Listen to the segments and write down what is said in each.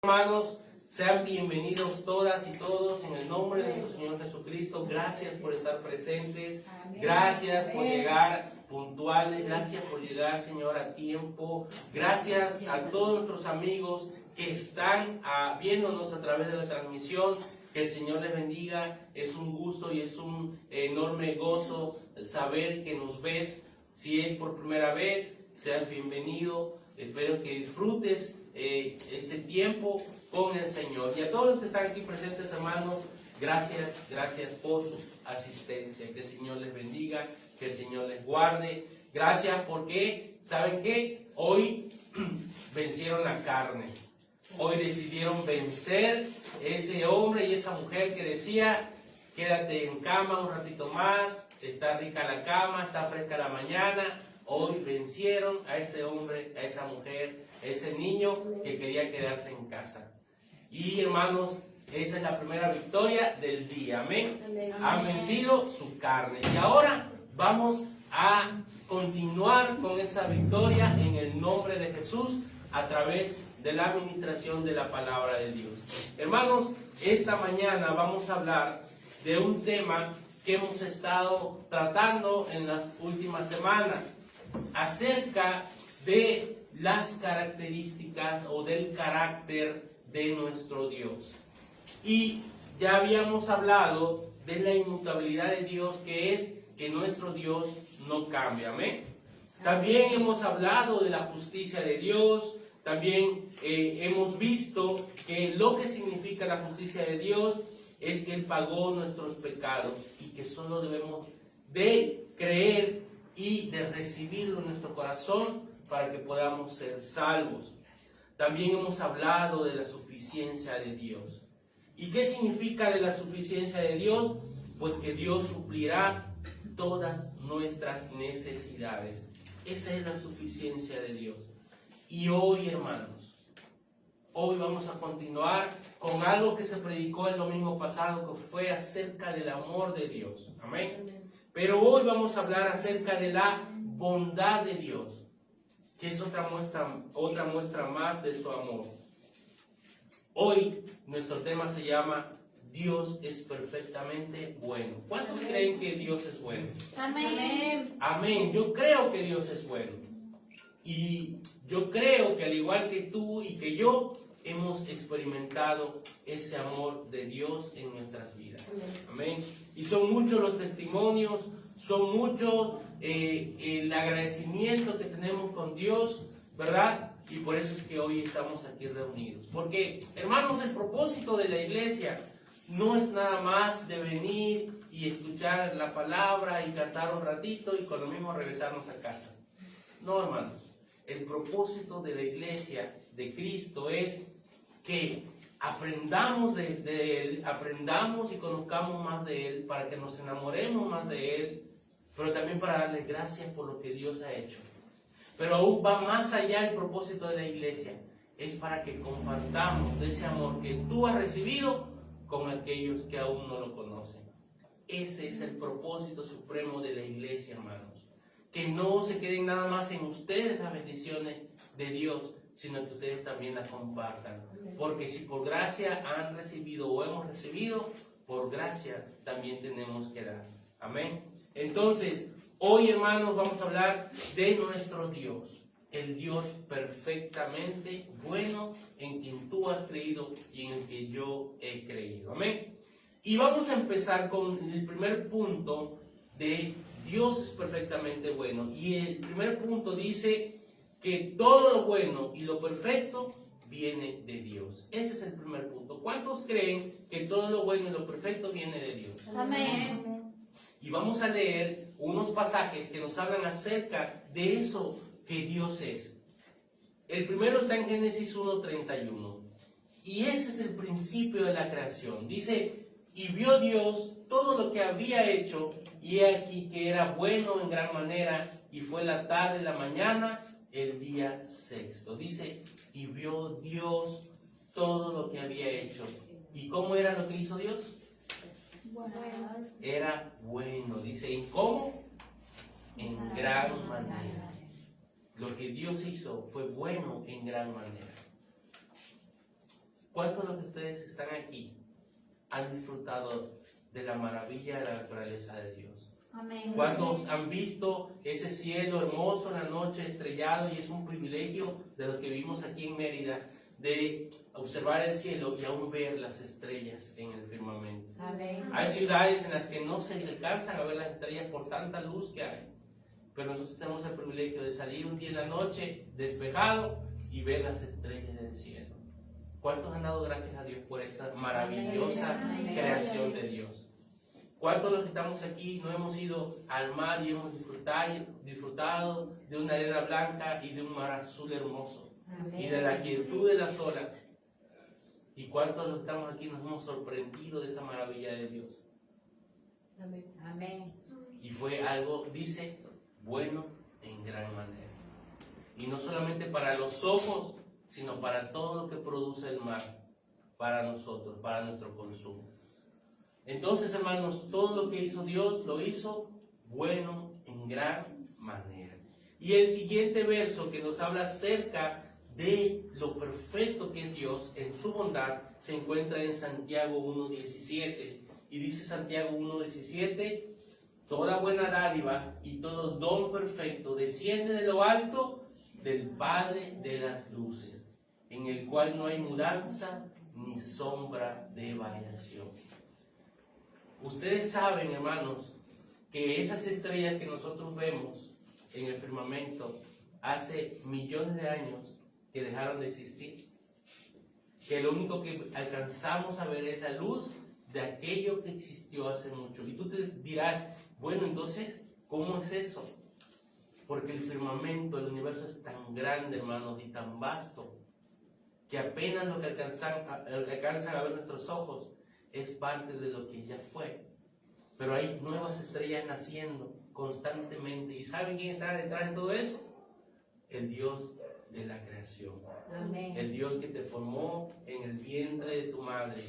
Hermanos, sean bienvenidos todas y todos en el nombre de nuestro Señor Jesucristo. Gracias por estar presentes, gracias por llegar puntuales, gracias por llegar, Señor, a tiempo. Gracias a todos nuestros amigos que están viéndonos a través de la transmisión. Que el Señor les bendiga. Es un gusto y es un enorme gozo saber que nos ves. Si es por primera vez, seas bienvenido. Espero que disfrutes este tiempo con el Señor. Y a todos los que están aquí presentes, hermanos, gracias por su asistencia. Que el Señor les bendiga, que el Señor les guarde. Gracias porque, ¿saben qué? Hoy vencieron la carne. Hoy decidieron vencer ese hombre y esa mujer que decía, quédate en cama un ratito más, está rica la cama, está fresca la mañana. Hoy vencieron a ese hombre, a esa mujer, a ese niño que quería quedarse en casa. Y hermanos, esa es la primera victoria del día. Amén. Han vencido su carne. Y ahora vamos a continuar con esa victoria en el nombre de Jesús a través de la administración de la palabra de Dios. Hermanos, esta mañana vamos a hablar de un tema que hemos estado tratando en las últimas semanas, acerca de las características o del carácter de nuestro Dios. Y ya habíamos hablado de la inmutabilidad de Dios, que es que nuestro Dios no cambia. Amén. También hemos hablado de la justicia de Dios. También hemos visto que lo que significa la justicia de Dios es que Él pagó nuestros pecados y que solo debemos de creer y de recibirlo en nuestro corazón para que podamos ser salvos. También hemos hablado de la suficiencia de Dios. ¿Y qué significa de la suficiencia de Dios? Pues que Dios suplirá todas nuestras necesidades. Esa es la suficiencia de Dios. Y hoy, hermanos, hoy vamos a continuar con algo que se predicó el domingo pasado, que fue acerca del amor de Dios. Amén. Pero hoy vamos a hablar acerca de la bondad de Dios, que es otra muestra más de su amor. Hoy nuestro tema se llama Dios es perfectamente bueno. ¿Cuántos creen que Dios es bueno? Amén. Amén. Yo creo que Dios es bueno. Y yo creo que al igual que tú y que yo, hemos experimentado ese amor de Dios en nuestras vidas. Amén. Y son muchos los testimonios, son muchos el agradecimiento que tenemos con Dios, ¿verdad? Y por eso es que hoy estamos aquí reunidos. Porque, hermanos, el propósito de la iglesia no es nada más de venir y escuchar la palabra y cantar un ratito y con lo mismo regresarnos a casa. No, hermanos. El propósito de la iglesia de Cristo es que aprendamos de Él, aprendamos y conozcamos más de Él, para que nos enamoremos más de Él, pero también para darle gracias por lo que Dios ha hecho. Pero aún va más allá el propósito de la iglesia, es para que compartamos de ese amor que tú has recibido con aquellos que aún no lo conocen. Ese es el propósito supremo de la iglesia, hermanos. Que no se queden nada más en ustedes las bendiciones de Dios, sino que ustedes también las compartan. Porque si por gracia han recibido o hemos recibido, por gracia también tenemos que dar. Amén. Entonces, hoy, hermanos, vamos a hablar de nuestro Dios. El Dios perfectamente bueno, en quien tú has creído y en el que yo he creído. Amén. Y vamos a empezar con el primer punto de Dios es perfectamente bueno. Y el primer punto dice que todo lo bueno y lo perfecto viene de Dios. Ese es el primer punto. ¿Cuántos creen que todo lo bueno y lo perfecto viene de Dios? Amén. Y vamos a leer unos pasajes que nos hablan acerca de eso que Dios es. El primero está en Génesis 1:31. Y ese es el principio de la creación. Dice, y vio Dios todo lo que había hecho, y he aquí que era bueno en gran manera, y fue la tarde y la mañana, el día sexto. Dice, y vio Dios todo lo que había hecho. ¿Y cómo era lo que hizo Dios? Bueno. Era bueno. Dice, ¿en cómo? En gran manera. Lo que Dios hizo fue bueno en gran manera. ¿Cuántos de ustedes están aquí han disfrutado de la maravilla de la naturaleza de Dios? Amén. ¿Cuántos han visto ese cielo hermoso en la noche estrellado? Y es un privilegio de los que vivimos aquí en Mérida de observar el cielo y aún ver las estrellas en el firmamento. Amén. Hay ciudades en las que no se alcanzan a ver las estrellas por tanta luz que hay, pero nosotros tenemos el privilegio de salir un día en la noche despejado y ver las estrellas del cielo. ¿Cuántos han dado gracias a Dios por esa maravillosa Amén. creación de Dios? ¿Cuántos de los que estamos aquí no hemos ido al mar y hemos disfrutado de una arena blanca y de un mar azul hermoso? Y de la quietud de las olas? ¿Y cuántos de los que estamos aquí nos hemos sorprendido de esa maravilla de Dios? Amén. Y fue algo, dice, bueno en gran manera. Y no solamente para los ojos, sino para todo lo que produce el mar, para nosotros, para nuestro consumo. Entonces, hermanos, todo lo que hizo Dios, lo hizo bueno en gran manera. Y el siguiente verso que nos habla acerca de lo perfecto que es Dios en su bondad, se encuentra en Santiago 1:17. Y dice Santiago 1:17, toda buena dádiva y todo don perfecto desciende de lo alto del Padre de las luces, en el cual no hay mudanza ni sombra de variación. Ustedes saben, hermanos, que esas estrellas que nosotros vemos en el firmamento hace millones de años que dejaron de existir. Que lo único que alcanzamos a ver es la luz de aquello que existió hace mucho. Y tú te dirás, bueno, entonces, ¿cómo es eso? Porque el firmamento, el universo es tan grande, hermanos, y tan vasto, que apenas lo que alcanzan a ver nuestros ojos es parte de lo que ya fue. Pero hay nuevas estrellas naciendo constantemente. ¿Y saben quién está detrás de todo eso? El Dios de la creación. Amén. El Dios que te formó en el vientre de tu madre.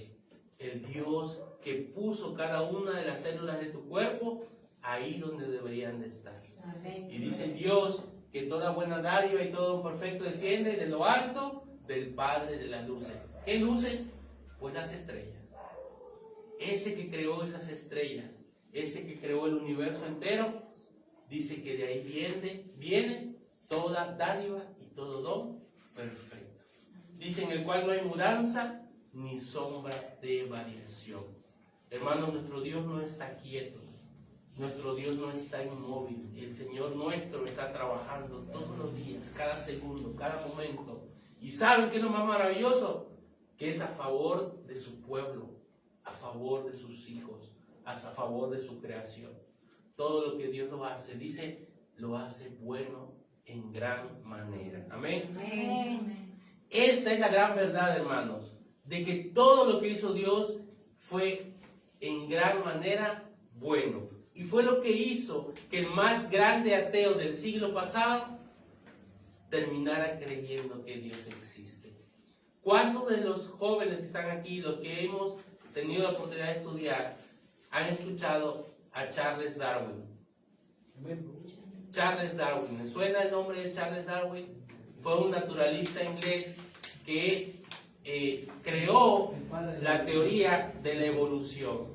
El Dios que puso cada una de las células de tu cuerpo ahí donde deberían de estar. Amén. Y dice Dios que toda buena dádiva y todo perfecto desciende de lo alto del Padre de las luces. ¿Qué luces? Pues las estrellas. Ese que creó esas estrellas, ese que creó el universo entero, dice que de ahí viene toda dádiva y todo don perfecto. Dice en el cual no hay mudanza ni sombra de variación. Hermanos, nuestro Dios no está quieto. Nuestro Dios no está inmóvil. El Señor nuestro está trabajando todos los días, cada segundo, cada momento. ¿Y saben qué es lo más maravilloso? Que es a favor de su pueblo, a favor de sus hijos, a favor de su creación. Todo lo que Dios lo hace, dice, lo hace bueno en gran manera. Amén. Amén. Esta es la gran verdad, hermanos, de que todo lo que hizo Dios fue en gran manera bueno. Y fue lo que hizo que el más grande ateo del siglo pasado terminara creyendo que Dios existe. ¿Cuántos de los jóvenes que están aquí, los que hemos tenido la oportunidad de estudiar, han escuchado a Charles Darwin? Charles Darwin, ¿me suena el nombre de Charles Darwin? Fue un naturalista inglés que creó la teoría de la evolución,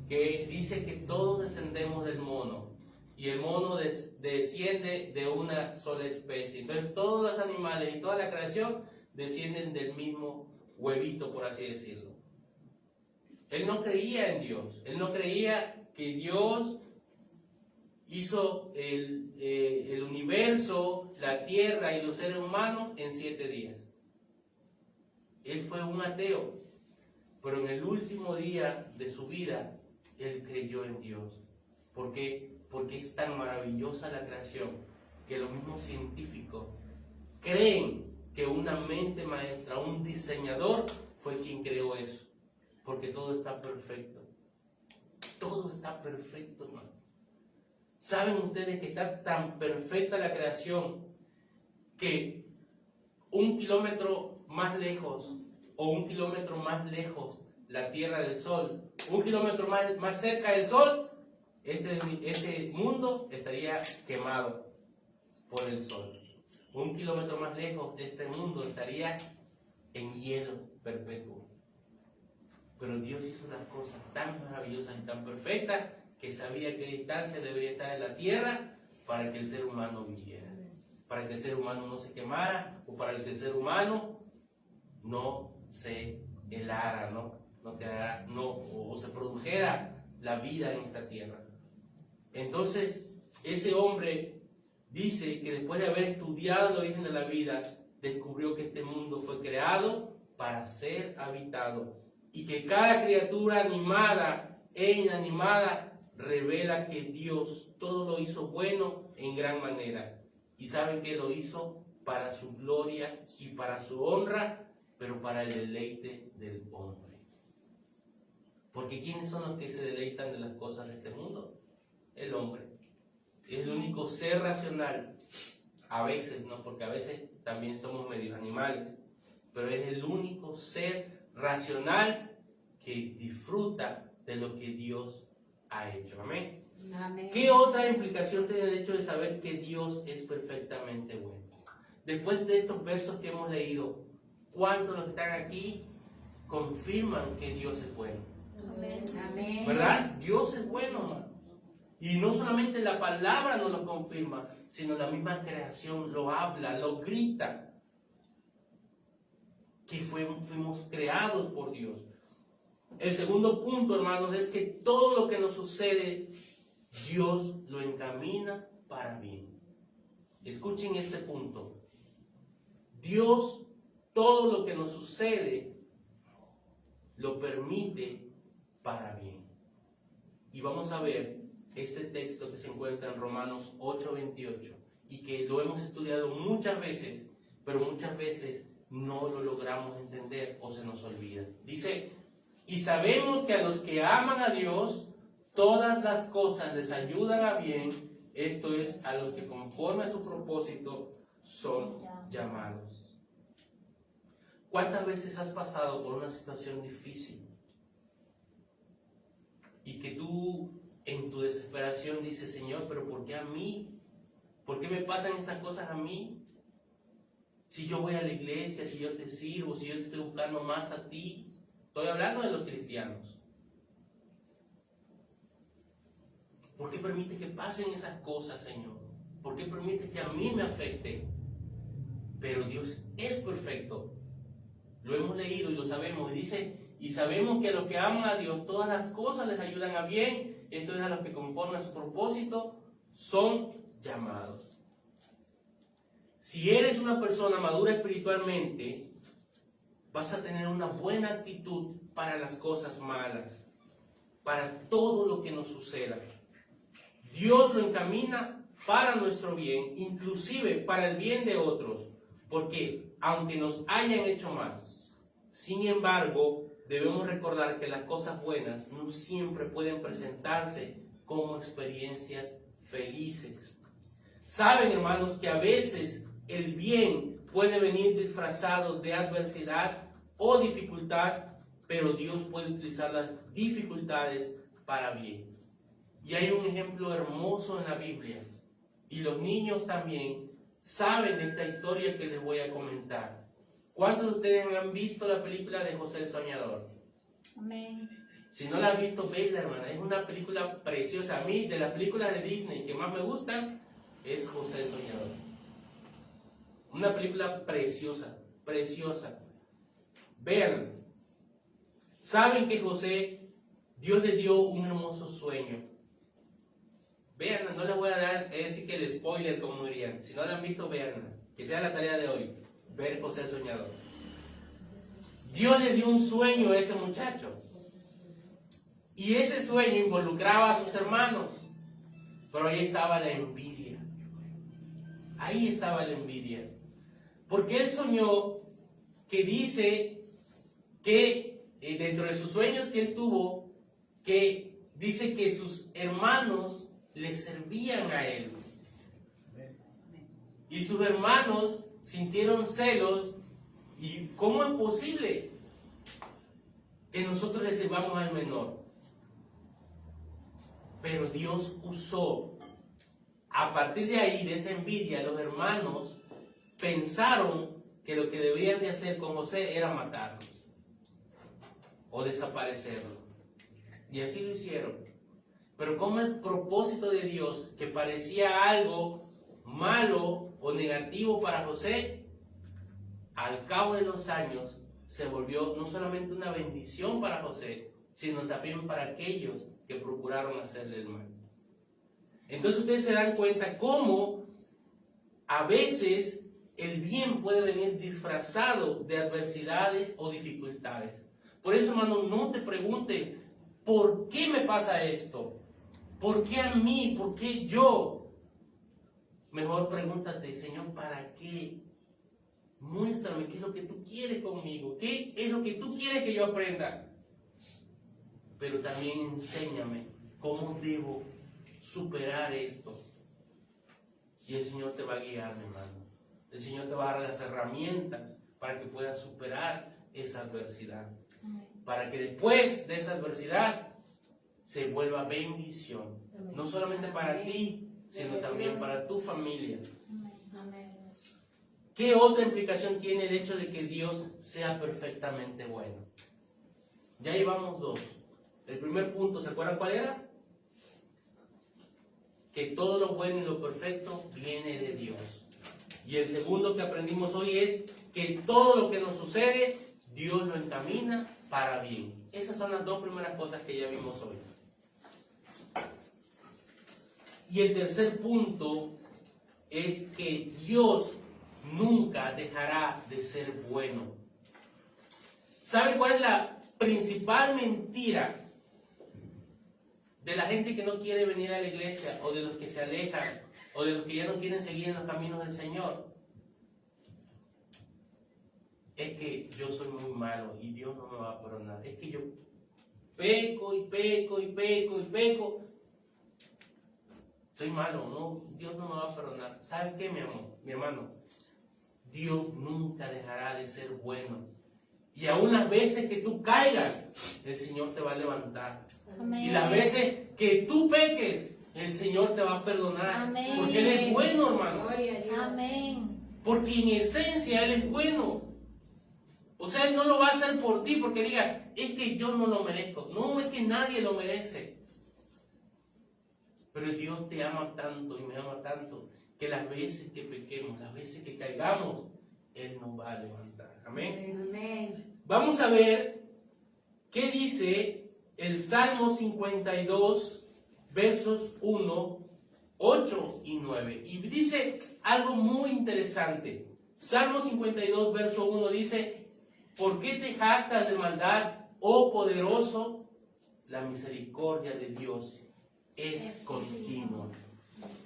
que dice que todos descendemos del mono y el mono desciende de una sola especie. Entonces todos los animales y toda la creación descienden del mismo huevito, por así decirlo. Él no creía en Dios, él no creía que Dios hizo el universo, la tierra y los seres humanos en 7 días. Él fue un ateo, pero en el último día de su vida, él creyó en Dios. ¿Por qué? Porque es tan maravillosa la creación que los mismos científicos creen que una mente maestra, un diseñador, fue quien creó eso. Porque todo está perfecto. Todo está perfecto, hermano. ¿Saben ustedes que está tan perfecta la creación que 1 kilómetro más lejos o 1 kilómetro más lejos la Tierra del Sol, 1 kilómetro más cerca del Sol, este mundo estaría quemado por el Sol? 1 kilómetro más lejos, este mundo estaría en hielo perpetuo. Pero Dios hizo las cosas tan maravillosas y tan perfectas que sabía qué distancia debería estar en la tierra para que el ser humano viviera, para que el ser humano no se quemara o para que el ser humano no se helara, o se produjera la vida en esta tierra. Entonces, ese hombre dice que después de haber estudiado el origen de la vida, descubrió que este mundo fue creado para ser habitado y que cada criatura animada e inanimada revela que Dios todo lo hizo bueno en gran manera. Y saben que lo hizo para su gloria y para su honra, pero para el deleite del hombre. Porque ¿quiénes son los que se deleitan de las cosas de este mundo? El hombre. Es el único ser racional. A veces, ¿no? Porque a veces también somos medios animales. Pero es el único ser racional que disfruta de lo que Dios ha hecho. Amén. Amén. ¿Qué otra implicación tiene el hecho de saber que Dios es perfectamente bueno? Después de estos versos que hemos leído, ¿cuántos los que están aquí confirman que Dios es bueno? Amén. Amén. ¿Verdad? Dios es bueno, hermano. Y no solamente la palabra nos lo confirma, sino la misma creación lo habla, lo grita. Que fuimos creados por Dios. El segundo punto, hermanos, es que todo lo que nos sucede, Dios lo encamina para bien. Escuchen este punto. Dios, todo lo que nos sucede, lo permite para bien. Y vamos a ver este texto que se encuentra en Romanos 8:28 y que lo hemos estudiado muchas veces, pero muchas veces no lo logramos entender o se nos olvida. Dice: y sabemos que a los que aman a Dios, todas las cosas les ayudan a bien, esto es, a los que conforme a su propósito son llamados. ¿Cuántas veces has pasado por una situación difícil y que tú en tu desesperación dices: Señor, pero ¿por qué a mí? ¿Por qué me pasan estas cosas a mí? Si yo voy a la iglesia, si yo te sirvo, si yo te estoy buscando más a ti. Estoy hablando de los cristianos. ¿Por qué permite que pasen esas cosas, Señor? ¿Por qué permite que a mí me afecte? Pero Dios es perfecto. Lo hemos leído y lo sabemos. Y dice: y sabemos que a los que aman a Dios, todas las cosas les ayudan a bien. Entonces a los que conforme a su propósito son llamados. Si eres una persona madura espiritualmente, vas a tener una buena actitud para las cosas malas, para todo lo que nos suceda. Dios lo encamina para nuestro bien, inclusive para el bien de otros, porque aunque nos hayan hecho mal, sin embargo, debemos recordar que las cosas buenas no siempre pueden presentarse como experiencias felices. Saben, hermanos, que a veces el bien puede venir disfrazado de adversidad o dificultad, pero Dios puede utilizar las dificultades para bien. Y hay un ejemplo hermoso en la Biblia, y los niños también saben de esta historia que les voy a comentar. ¿Cuántos de ustedes han visto la película de José el Soñador? Amén. Si no la has visto, vedla, hermana. Es una película preciosa. A mí, de las películas de Disney que más me gustan, es José el Soñador. Una película preciosa, preciosa. Vean. Saben que José, Dios le dio un hermoso sueño. Vean, no les voy a dar, es decir, que el spoiler, como dirían. Si no la han visto, veanla. Que sea la tarea de hoy. Ver José el Soñador. Dios le dio un sueño a ese muchacho. Y ese sueño involucraba a sus hermanos. Pero ahí estaba la envidia. Ahí estaba la envidia. Porque él soñó que dice que dentro de sus sueños que él tuvo, que dice que sus hermanos le servían a él. Y sus hermanos sintieron celos. ¿Y cómo es posible que nosotros le sirvamos al menor? Pero Dios usó, a partir de ahí, de esa envidia, los hermanos pensaron que lo que deberían de hacer con José era matarlo. o desaparecerlo. Y así lo hicieron. Pero como el propósito de Dios, que parecía algo malo o negativo para José, al cabo de los años se volvió no solamente una bendición para José, sino también para aquellos que procuraron hacerle el mal. Entonces ustedes se dan cuenta cómo a veces el bien puede venir disfrazado de adversidades o dificultades. Por eso, hermano, no te preguntes, ¿por qué me pasa esto? ¿Por qué a mí? ¿Por qué yo? Mejor pregúntate, Señor, ¿para qué? Muéstrame qué es lo que tú quieres conmigo, qué es lo que tú quieres que yo aprenda. Pero también enséñame cómo debo superar esto. Y el Señor te va a guiar, mi hermano. El Señor te va a dar las herramientas para que puedas superar esa adversidad. Para que después de esa adversidad se vuelva bendición. No solamente para ti, sino también para tu familia. ¿Qué otra implicación tiene el hecho de que Dios sea perfectamente bueno? Ya llevamos dos. El primer punto, ¿se acuerdan cuál era? Que todo lo bueno y lo perfecto viene de Dios. Y el segundo que aprendimos hoy es que todo lo que nos sucede, Dios lo encamina para bien. Esas son las dos primeras cosas que ya vimos hoy. Y el tercer punto es que Dios nunca dejará de ser bueno. ¿Saben cuál es la principal mentira de la gente que no quiere venir a la iglesia, o de los que se alejan, o de los que ya no quieren seguir en los caminos del Señor? Es que yo soy muy malo y Dios no me va a perdonar. Es que yo peco y peco y peco y peco. Soy malo, no, Dios no me va a perdonar. ¿Sabes qué, mi hermano? Dios nunca dejará de ser bueno. Y aún las veces que tú caigas, el Señor te va a levantar. Amén. Y las veces que tú peques, el Señor te va a perdonar. Amén. Porque Él es bueno, hermano. Amén. Porque en esencia Él es bueno. O sea, Él no lo va a hacer por ti porque diga, es que yo no lo merezco. No, es que nadie lo merece. Pero Dios te ama tanto y me ama tanto que las veces que pequemos, las veces que caigamos, Él nos va a levantar. Amén. Amén. Vamos a ver qué dice el Salmo 52, versos 1, 8 y 9. Y dice algo muy interesante. Salmo 52, verso 1 dice, ¿por qué te jactas de maldad, oh poderoso? La misericordia de Dios es continua.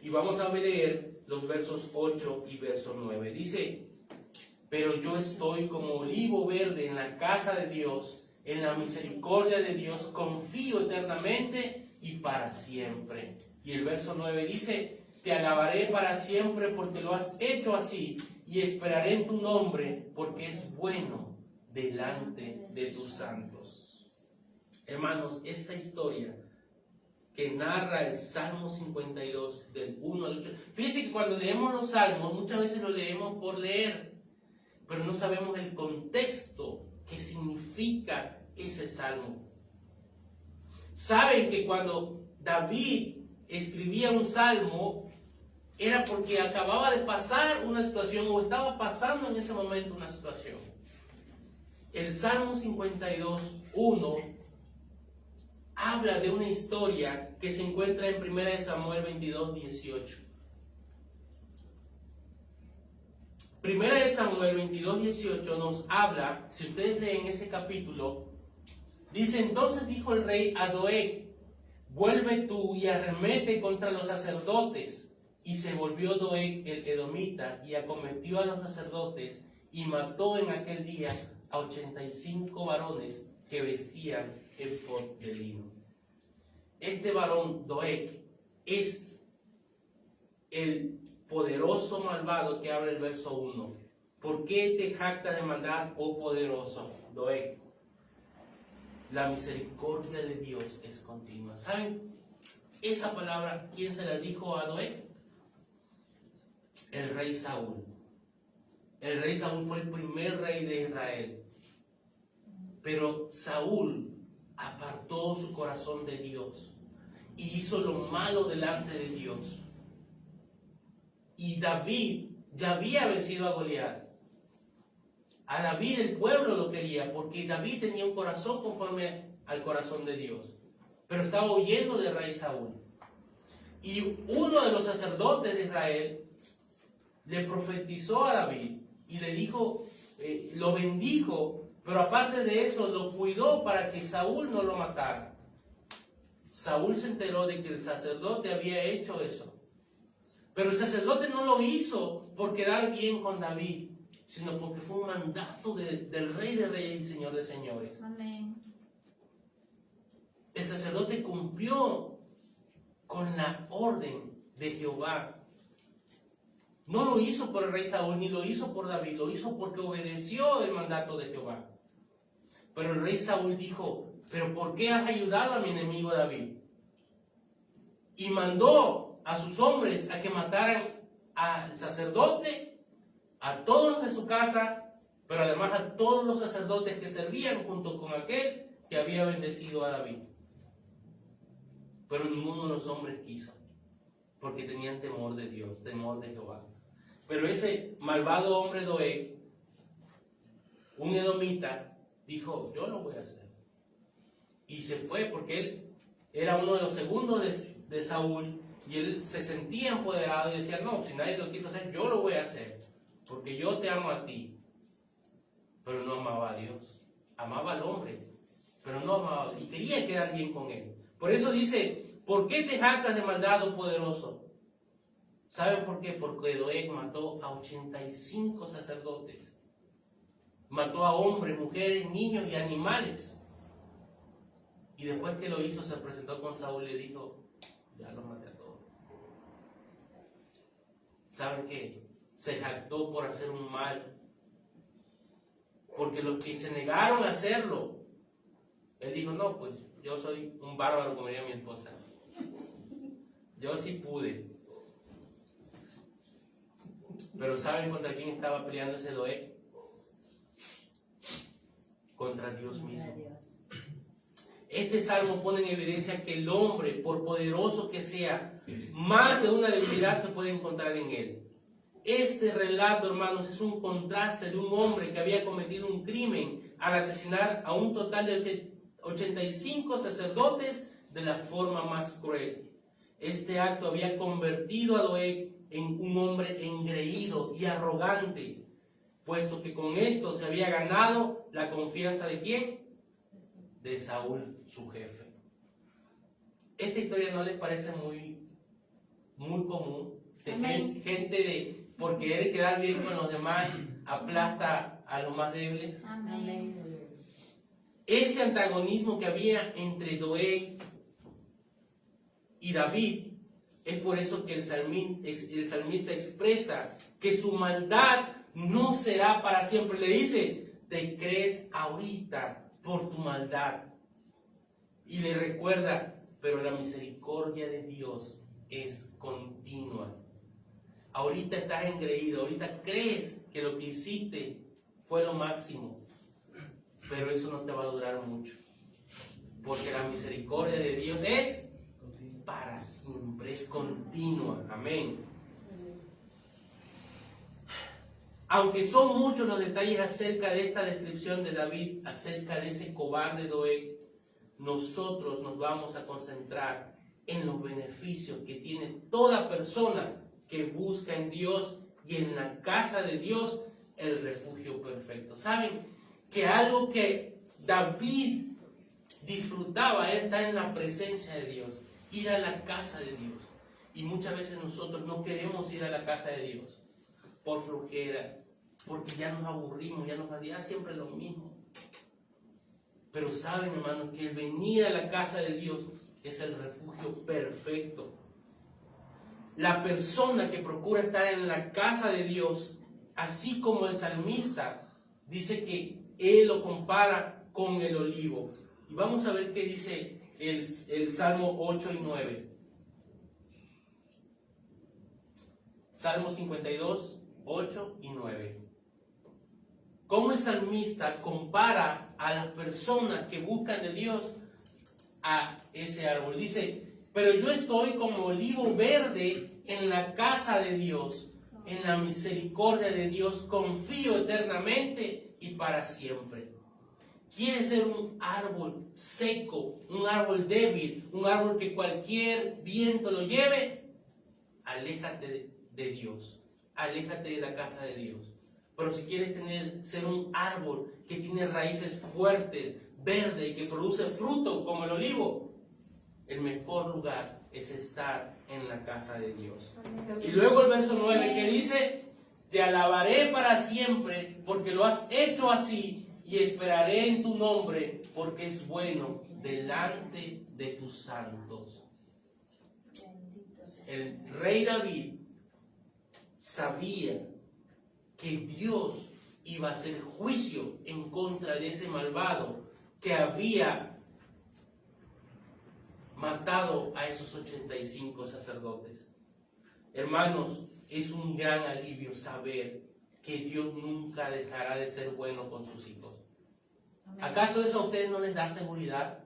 Y vamos a leer los versos 8 y verso 9. Dice, pero yo estoy como olivo verde en la casa de Dios, en la misericordia de Dios, confío eternamente y para siempre. Y el verso 9 dice, te alabaré para siempre porque lo has hecho así, y esperaré en tu nombre porque es bueno delante de tus santos. Hermanos, esta historia que narra el Salmo 52 del 1 al 8. Fíjense que cuando leemos los salmos, muchas veces lo leemos por leer, pero no sabemos el contexto que significa ese salmo. Saben que cuando David escribía un salmo, era porque acababa de pasar una situación o estaba pasando en ese momento una situación. El Salmo 52, 1 habla de una historia que se encuentra en 1 Samuel 22, 18. 1 Samuel 22, 18 nos habla, si ustedes leen ese capítulo, dice, entonces dijo el rey a Doeg, vuelve tú y arremete contra los sacerdotes. Y se volvió Doeg el edomita y acometió a los sacerdotes y mató en aquel día a 85 varones que vestían efod de lino. Este varón, Doeg, es el poderoso malvado que habla el verso 1. ¿Por qué te jactas de maldad, oh poderoso, Doeg? La misericordia de Dios es continua. ¿Saben esa palabra quién se la dijo a Doeg? El rey Saúl. El rey Saúl fue el primer rey de Israel. Pero Saúl apartó su corazón de Dios y hizo lo malo delante de Dios. Y David ya había vencido a Goliat. A David el pueblo lo quería porque David tenía un corazón conforme al corazón de Dios. Pero estaba huyendo del rey Saúl. Y uno de los sacerdotes de Israel le profetizó a David y le dijo, lo bendijo, pero aparte de eso lo cuidó para que Saúl no lo matara. Saúl se enteró de que el sacerdote había hecho eso. Pero el sacerdote no lo hizo por quedar bien con David, sino porque fue un mandato del Rey de Reyes y Señor de Señores. Amén. El sacerdote cumplió con la orden de Jehová. No lo hizo por el rey Saúl, ni lo hizo por David, lo hizo porque obedeció el mandato de Jehová. Pero el rey Saúl dijo, ¿pero por qué has ayudado a mi enemigo David? Y mandó a sus hombres a que mataran al sacerdote, a todos los de su casa, pero además a todos los sacerdotes que servían junto con aquel que había bendecido a David. Pero ninguno de los hombres quiso, porque tenían temor de Dios, temor de Jehová. Pero ese malvado hombre Doeg, un edomita, dijo, yo lo voy a hacer. Y se fue porque él era uno de los segundos de Saúl y él se sentía empoderado y decía, no, si nadie lo quiso hacer, yo lo voy a hacer, porque yo te amo a ti. Pero no amaba a Dios, amaba al hombre, pero no amaba, y quería quedar bien con él. Por eso dice, ¿por qué te jactas de maldad, oh poderoso? ¿Saben por qué? Porque Doeg mató a 85 sacerdotes. Mató a hombres, mujeres, niños y animales. Y después que lo hizo, se presentó con Saúl y le dijo, ya los maté a todos. ¿Saben qué? Se jactó por hacer un mal. Porque los que se negaron a hacerlo, él dijo, no, pues yo soy un bárbaro, como diría mi esposa. Yo sí pude. Pero ¿saben contra quién estaba peleando ese Doeg? Contra Dios mismo. Este salmo pone en evidencia que el hombre, por poderoso que sea, más de una debilidad se puede encontrar en él. Este relato, hermanos, es un contraste de un hombre que había cometido un crimen al asesinar a un total de 85 sacerdotes de la forma más cruel. Este acto había convertido a Doeg en un hombre engreído y arrogante, puesto que con esto se había ganado la confianza ¿de quién? De Saúl, su jefe. Esta historia no les parece muy común, de gente de por querer quedar bien con los demás aplasta a los más débiles. Amén. Ese antagonismo que había entre Doeg y David, es por eso que el salmista expresa que su maldad no será para siempre. Le dice, te crees ahorita por tu maldad. Y le recuerda, pero la misericordia de Dios es continua. Ahorita estás engreído, ahorita crees que lo que hiciste fue lo máximo, pero eso no te va a durar mucho, porque la misericordia de Dios es para siempre, es continua. Amén. Aunque son muchos los detalles acerca de esta descripción de David, acerca de ese cobarde Doeg, nosotros nos vamos a concentrar en los beneficios que tiene toda persona que busca en Dios y en la casa de Dios el refugio perfecto. ¿Saben? Que algo que David disfrutaba era estar en la presencia de Dios, ir a la casa de Dios. Y muchas veces nosotros no queremos ir a la casa de Dios por flojera, porque ya nos aburrimos, ya nos da siempre lo mismo. Pero saben, hermanos, que el venir a la casa de Dios es el refugio perfecto. La persona que procura estar en la casa de Dios, así como el salmista, dice que él lo compara con el olivo. Y vamos a ver qué dice el Salmo 8 y 9. Salmo 52, 8 y 9. Cómo el salmista compara a las personas que buscan de Dios a ese árbol. Dice, pero yo estoy como olivo verde en la casa de Dios, en la misericordia de Dios, confío eternamente y para siempre. ¿Quieres ser un árbol seco, un árbol débil, un árbol que cualquier viento lo lleve? Aléjate de Dios, aléjate de la casa de Dios. Pero si quieres ser un árbol que tiene raíces fuertes, verde y que produce fruto como el olivo, el mejor lugar es estar en la casa de Dios. Y luego el verso 9 que dice, te alabaré para siempre porque lo has hecho así y esperaré en tu nombre porque es bueno delante de tus santos. El rey David sabía que Dios iba a hacer juicio en contra de ese malvado que había matado a esos 85 sacerdotes. Hermanos, es un gran alivio saber que Dios nunca dejará de ser bueno con sus hijos. Amén. ¿Acaso eso a ustedes no les da seguridad?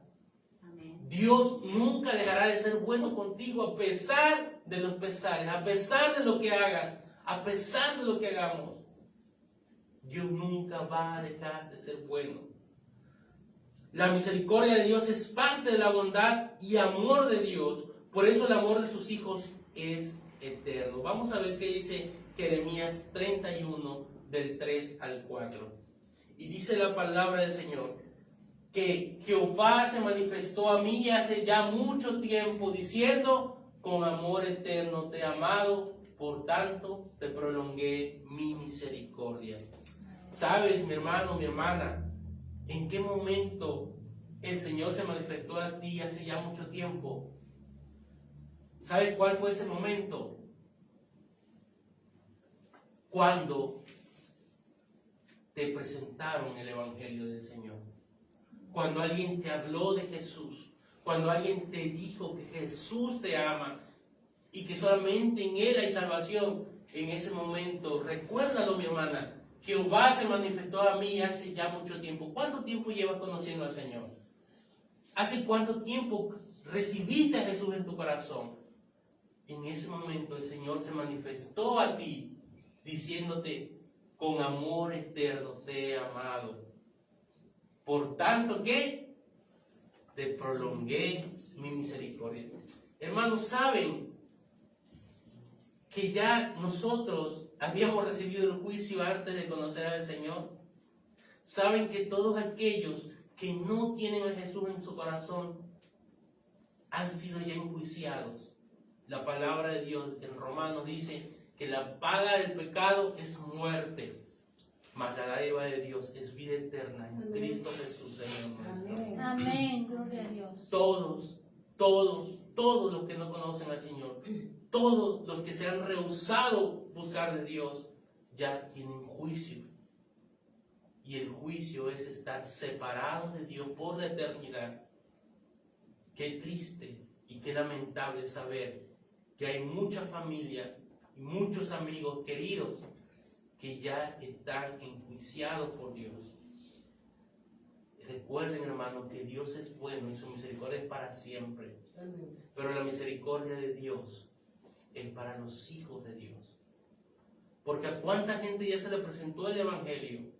Amén. Dios nunca dejará de ser bueno contigo a pesar de los pesares, a pesar de lo que hagas, a pesar de lo que hagamos. Dios nunca va a dejar de ser bueno. La misericordia de Dios es parte de la bondad y amor de Dios. Por eso el amor de sus hijos es eterno. Vamos a ver qué dice Jeremías 31, del 3 al 4. Y dice la palabra del Señor, que Jehová se manifestó a mí hace ya mucho tiempo, diciendo, con amor eterno te he amado, por tanto te prolongué mi misericordia. ¿Sabes, mi hermano, mi hermana, en qué momento el Señor se manifestó a ti hace ya mucho tiempo? ¿Sabes cuál fue ese momento? Cuando te presentaron el Evangelio del Señor. Cuando alguien te habló de Jesús. Cuando alguien te dijo que Jesús te ama y que solamente en Él hay salvación. En ese momento, recuérdalo, mi hermana, Jehová se manifestó a mí hace ya mucho tiempo. ¿Cuánto tiempo llevas conociendo al Señor? ¿Hace cuánto tiempo recibiste a Jesús en tu corazón? En ese momento el Señor se manifestó a ti, diciéndote, con amor eterno te he amado. Por tanto, ¿qué? Te prolongué mi misericordia. Hermanos, ¿saben que ya nosotros habíamos recibido el juicio antes de conocer al Señor? ¿Saben que todos aquellos que no tienen a Jesús en su corazón han sido ya enjuiciados? La palabra de Dios en Romanos dice que la paga del pecado es muerte, mas la dádiva de Dios es vida eterna en Cristo Jesús, Señor nuestro. Amén, gloria a Dios. Todos los que no conocen al Señor, todos los que se han rehusado buscar de Dios, ya tienen juicio. Y el juicio es estar separados de Dios por la eternidad. Qué triste y qué lamentable saber que hay mucha familia y muchos amigos queridos que ya están enjuiciados por Dios. Recuerden, hermanos, que Dios es bueno y su misericordia es para siempre. Pero la misericordia de Dios es para los hijos de Dios. Porque a cuánta gente ya se le presentó el Evangelio,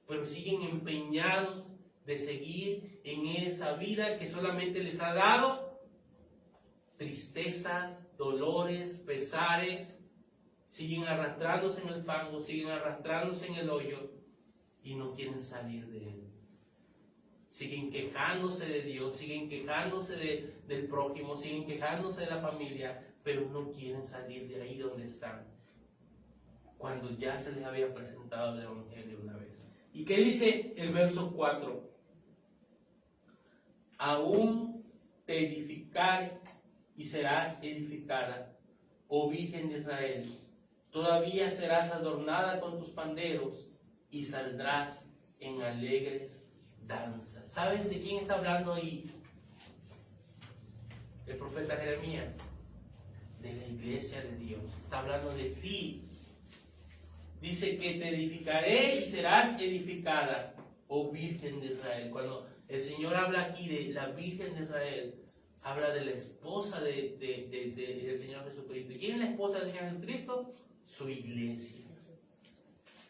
pero siguen empeñados de seguir en esa vida que solamente les ha dado tristezas, dolores, pesares. Siguen arrastrándose en el fango, siguen arrastrándose en el hoyo y no quieren salir de él. Siguen quejándose de Dios, siguen quejándose del prójimo, siguen quejándose de la familia, pero no quieren salir de ahí donde están, cuando ya se les había presentado el Evangelio una vez. ¿Y qué dice el verso 4? Aún te edificaré y serás edificada, oh Virgen de Israel. Todavía serás adornada con tus panderos y saldrás en alegres danzas. ¿Sabes de quién está hablando ahí? El profeta Jeremías. De la iglesia de Dios. Está hablando de ti. Dice que te edificaré y serás edificada, oh Virgen de Israel. Cuando el Señor habla aquí de la Virgen de Israel, habla de la esposa del Señor Jesucristo. ¿Y quién es la esposa del Señor Jesucristo? Su iglesia.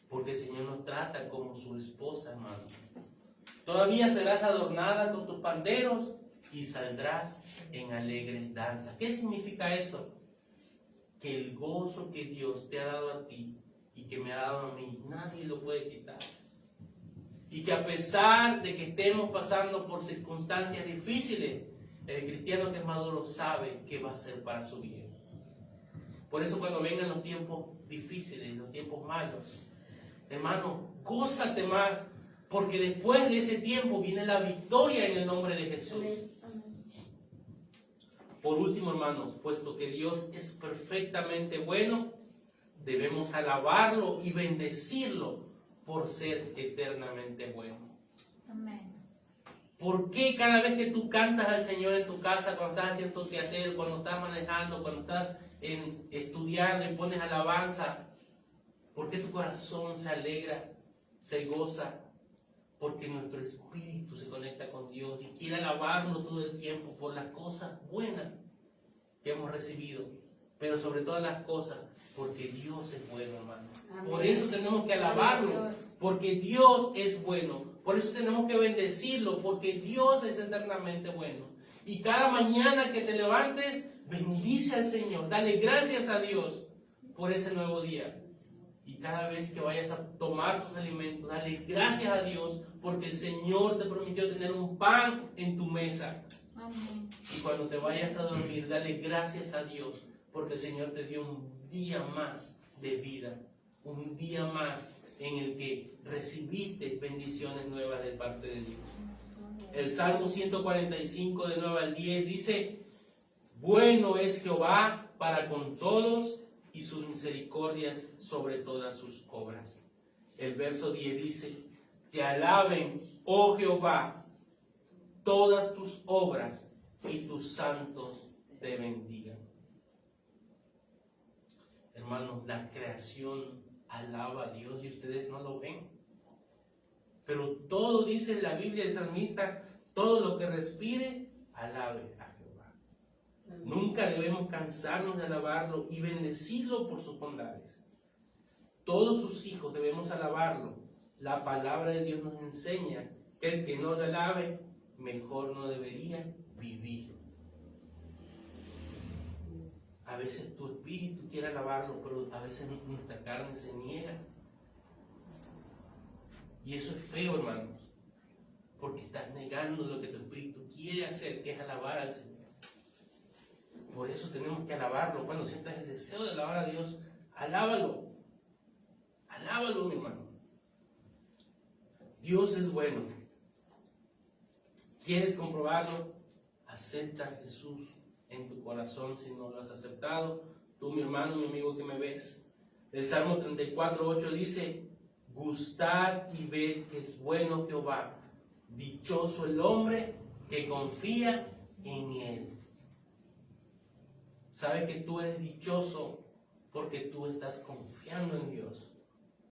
Porque el Señor nos trata como su esposa, hermano. Todavía serás adornada con tus panderos y saldrás en alegres danzas. ¿Qué significa eso? Que el gozo que Dios te ha dado a ti y que me ha dado a mí, nadie lo puede quitar. Y que a pesar de que estemos pasando por circunstancias difíciles, el cristiano que es maduro sabe que va a ser para su bien. Por eso cuando vengan los tiempos difíciles, los tiempos malos, hermano, gózate más, porque después de ese tiempo viene la victoria en el nombre de Jesús. Por último, hermanos, puesto que Dios es perfectamente bueno, debemos alabarlo y bendecirlo por ser eternamente bueno. Amén. ¿Por qué cada vez que tú cantas al Señor en tu casa, cuando estás haciendo tu quehacer, cuando estás manejando, cuando estás estudiando y pones alabanza, por qué tu corazón se alegra, se goza? Porque nuestro espíritu se conecta con Dios y quiere alabarlo todo el tiempo por las cosas buenas que hemos recibido, pero sobre todas las cosas, porque Dios es bueno, hermano. Amén. Por eso tenemos que alabarlo, porque Dios es bueno. Por eso tenemos que bendecirlo, porque Dios es eternamente bueno. Y cada mañana que te levantes, bendice al Señor, dale gracias a Dios por ese nuevo día. Y cada vez que vayas a tomar tus alimentos, dale gracias a Dios, porque el Señor te prometió tener un pan en tu mesa. Amén. Y cuando te vayas a dormir, dale gracias a Dios, porque el Señor te dio un día más de vida, un día más en el que recibiste bendiciones nuevas de parte de Dios. El Salmo 145, de 9 al 10, dice: bueno es Jehová para con todos, y sus misericordias sobre todas sus obras. El verso 10 dice: te alaben, oh Jehová, todas tus obras, y tus santos te bendigan. Hermanos, la creación alaba a Dios y ustedes no lo ven. Pero todo, dice la Biblia del salmista, todo lo que respire, alabe a Jehová. Nunca debemos cansarnos de alabarlo y bendecirlo por sus bondades. Todos sus hijos debemos alabarlo. La palabra de Dios nos enseña que el que no lo alabe, mejor no debería vivir. A veces tu espíritu quiere alabarlo, pero a veces nuestra carne se niega. Y eso es feo, hermanos, porque estás negando lo que tu espíritu quiere hacer, que es alabar al Señor. Por eso tenemos que alabarlo. Cuando sientas el deseo de alabar a Dios, alábalo. Alábalo, mi hermano. Dios es bueno. ¿Quieres comprobarlo? Acepta a Jesús en tu corazón si no lo has aceptado. Tú, mi hermano, mi amigo que me ves. El Salmo 34:8 dice: gustad y ved que es bueno Jehová. Dichoso el hombre que confía en Él. ¿Sabes que tú eres dichoso porque tú estás confiando en Dios?